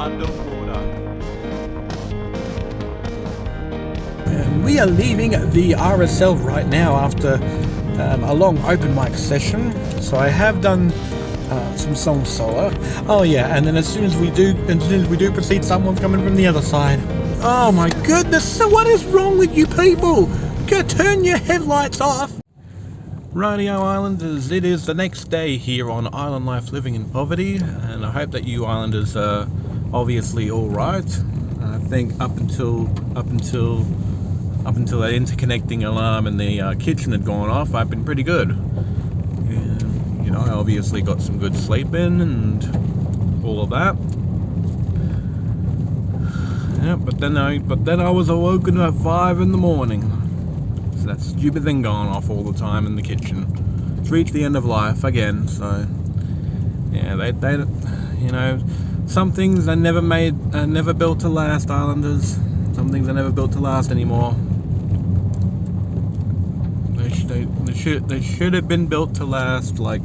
underwater. We are leaving the RSL right now after a long open mic session. So I have done some songs solo. Oh yeah, and then as soon as we do proceed, someone's coming from the other side. Oh my goodness! So what is wrong with you people? Go turn your headlights off. Rightio Islanders, it is the next day here on Island Life Living in Poverty, and I hope that you Islanders are obviously all right. I think up until that interconnecting alarm in the kitchen had gone off, I've been pretty good. And, you know, I obviously got some good sleep in and all of that. Yeah, but then I was awoken at 5 in the morning. So that stupid thing going off all the time in the kitchen. It's reached the end of life again. So yeah, they you know, some things are never built to last, Islanders. Some things are never built to last anymore. They should have been built to last, like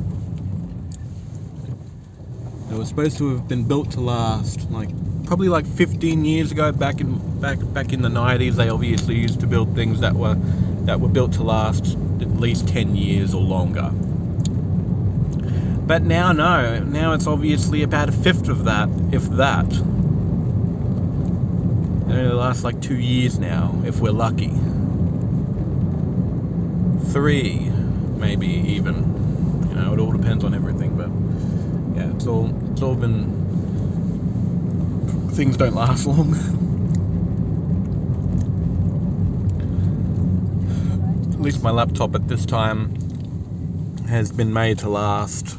they were supposed to have been built to last, like probably like 15 years ago. Back in the 90s, they obviously used to build things that were built to last at least 10 years or longer. But now, no. Now it's obviously about a fifth of that, if that. It only lasts like 2 years now, if we're lucky. 3, maybe even. You know, it all depends on everything. But yeah, it's all been. Things don't last long. At least my laptop at this time has been made to last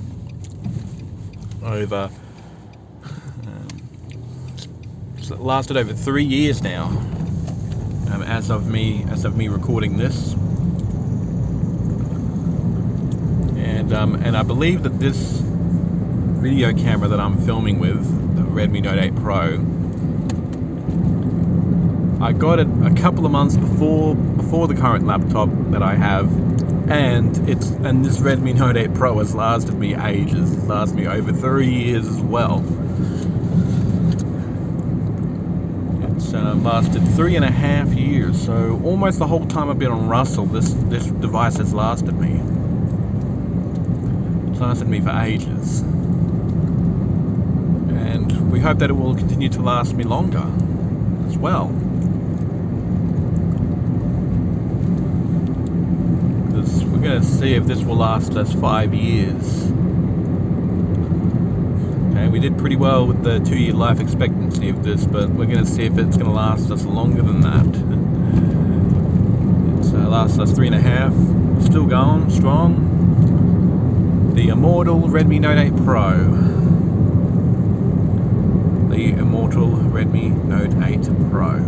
over. It lasted over 3 years now, as of me recording this, and I believe that this video camera that I'm filming with, the Redmi Note 8 Pro, I got it a couple of months before the current laptop that I have, and this Redmi Note 8 Pro has lasted me ages. It's lasted me over 3 years as well. Lasted 3.5 years, so almost the whole time I've been on Russell, this device has lasted me. It's lasted me for ages, and we hope that it will continue to last me longer as well. Because we're going to see if this will last us 5 years. We did pretty well with the 2-year life expectancy of this, but we're going to see if it's going to last us longer than that. It's lasts us 3.5. Still going strong. The immortal Redmi Note 8 Pro. The immortal Redmi Note 8 Pro.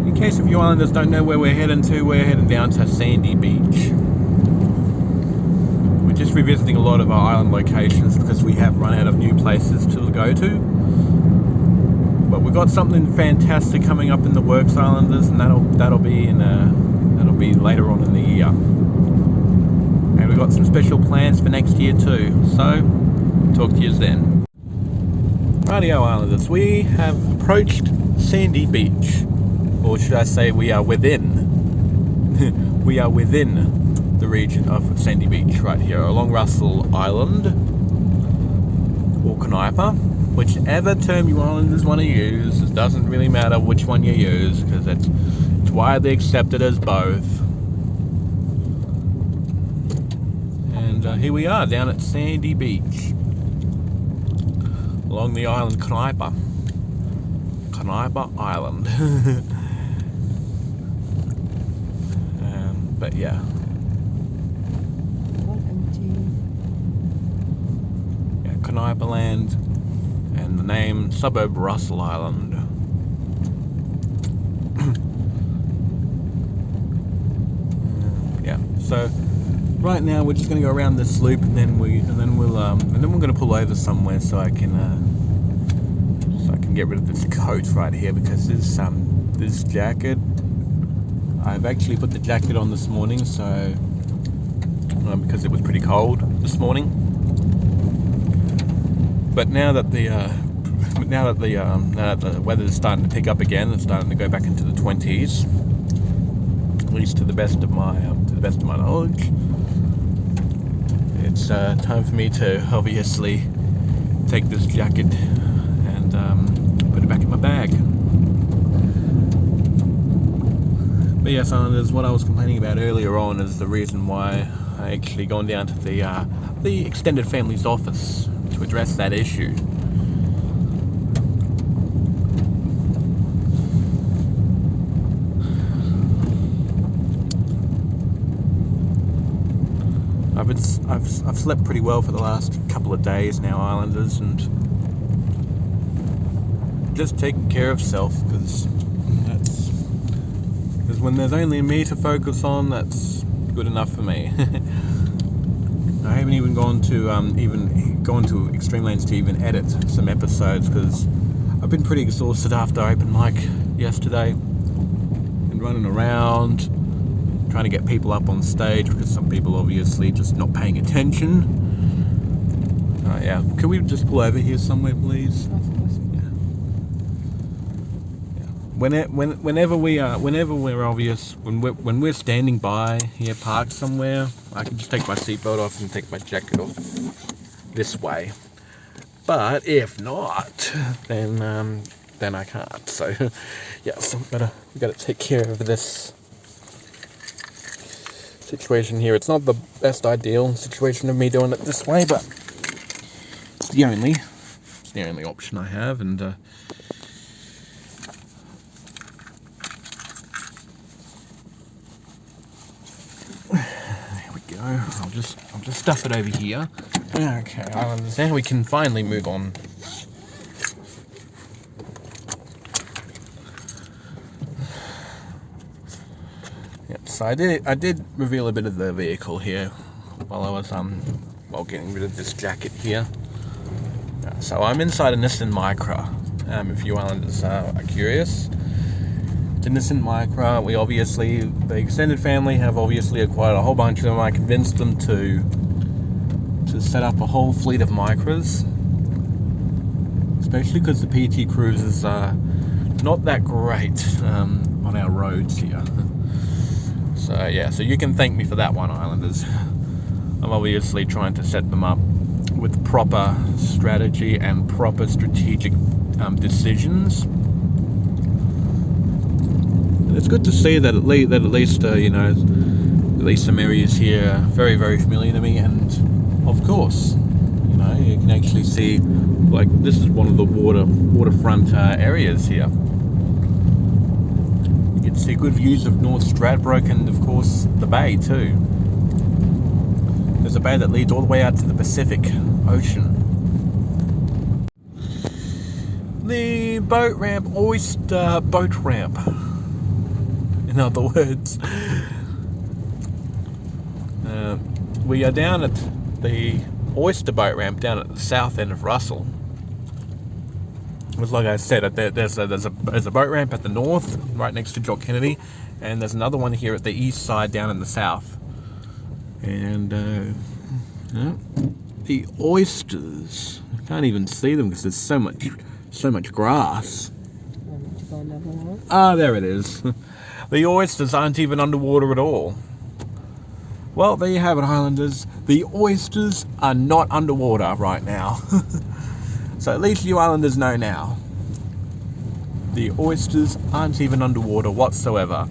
In case if you Islanders don't know where we're heading to, we're heading down to Sandy Beach. We're just revisiting a lot of our island locations because we have run out of new places to go to. But we've got something fantastic coming up in the works, Islanders, and that'll be later on in the year. And we've got some special plans for next year too. So talk to you then. Rightio Islanders, we have approached Sandy Beach. Or should I say we are within the region of Sandy Beach right here along Russell Island or Canipa, whichever term you Islanders want to use. It doesn't really matter which one you use because it's widely accepted as both. And here we are down at Sandy Beach along the island Canipa Island. But yeah. Yeah, Canipa Land, and the name suburb Russell Island. Yeah. So right now we're just going to go around this loop, and then we're going to pull over somewhere so I can get rid of this coat right here because this jacket. I've actually put the jacket on this morning, so because it was pretty cold this morning. But now that the weather is starting to pick up again, it's starting to go back into the 20s, at least to the best of my knowledge. It's time for me to obviously take this jacket and put it back in my bag. But yes, Islanders, what I was complaining about earlier on is the reason why I actually gone down to the extended family's office to address that issue. I've slept pretty well for the last couple of days now, Islanders, and just taking care of self, because when there's only me to focus on, that's good enough for me. I haven't even gone to extreme lengths to even edit some episodes, because I've been pretty exhausted after open mic yesterday. Been running around trying to get people up on stage, because some people obviously just not paying attention. Yeah, can we just pull over here somewhere, please? Whenever we're standing by here, parked somewhere, I can just take my seatbelt off and take my jacket off this way. But if not, then I can't. So yeah, so we gotta take care of this situation here. It's not the best ideal situation of me doing it this way, but it's the only option I have, and there we go. I'll just stuff it over here. Okay, now we can finally move on. Yep, so I did reveal a bit of the vehicle here while I was getting rid of this jacket here. So I'm inside a Nissan Micra. If you Islanders are curious, it's a Nissan Micra. The extended family have obviously acquired a whole bunch of them. I convinced them to set up a whole fleet of Micras, especially because the PT Cruisers are not that great on our roads here. So yeah, so you can thank me for that one, Islanders. I'm obviously trying to set them up with proper strategy and proper strategic decisions. And it's good to see that at least some areas here are very, very familiar to me, and of course, you can actually see, like, this is one of the waterfront areas here. You can see good views of North Stradbroke and of course the bay too. There's a bay that leads all the way out to the Pacific Ocean. The boat ramp, oyster boat ramp, in other words. We are down at the oyster boat ramp down at the south end of Russell. It was like I said, there's a boat ramp at the north, right next to Jock Kennedy, and there's another one here at the east side down in the south. And the oysters, I can't even see them because there's so much grass. Ah, there it is. The oysters aren't even underwater at all. Well, there you have it, Islanders. The oysters are not underwater right now. So at least you Islanders know now. The oysters aren't even underwater whatsoever.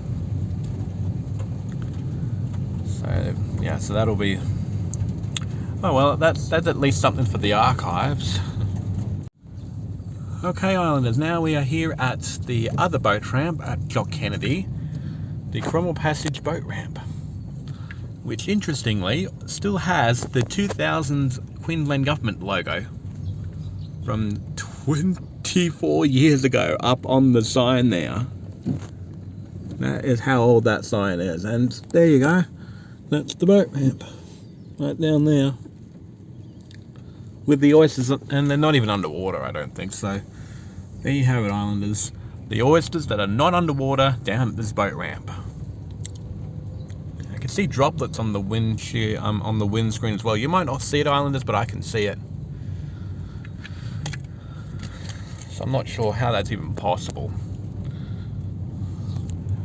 So yeah, so that'll be, oh well, that's at least something for the archives. Okay, Islanders, now we are here at the other boat ramp at Jock Kennedy, the Cromwell Passage boat ramp, which interestingly still has the 2000 Queensland Government logo from 24 years ago up on the sign there. That is how old that sign is, and there you go. That's the boat ramp, right down there. With the oysters, and they're not even underwater, I don't think so. There you have it, Islanders. The oysters that are not underwater down at this boat ramp. can see droplets on the windshield, on the windscreen as well. You might not see it, Islanders, but I can see it. So I'm not sure how that's even possible.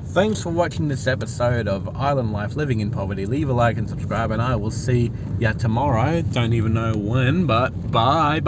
Thanks for watching this episode of Island Life Living in Poverty. Leave a like and subscribe, and I will see ya tomorrow. Don't even know when, but bye.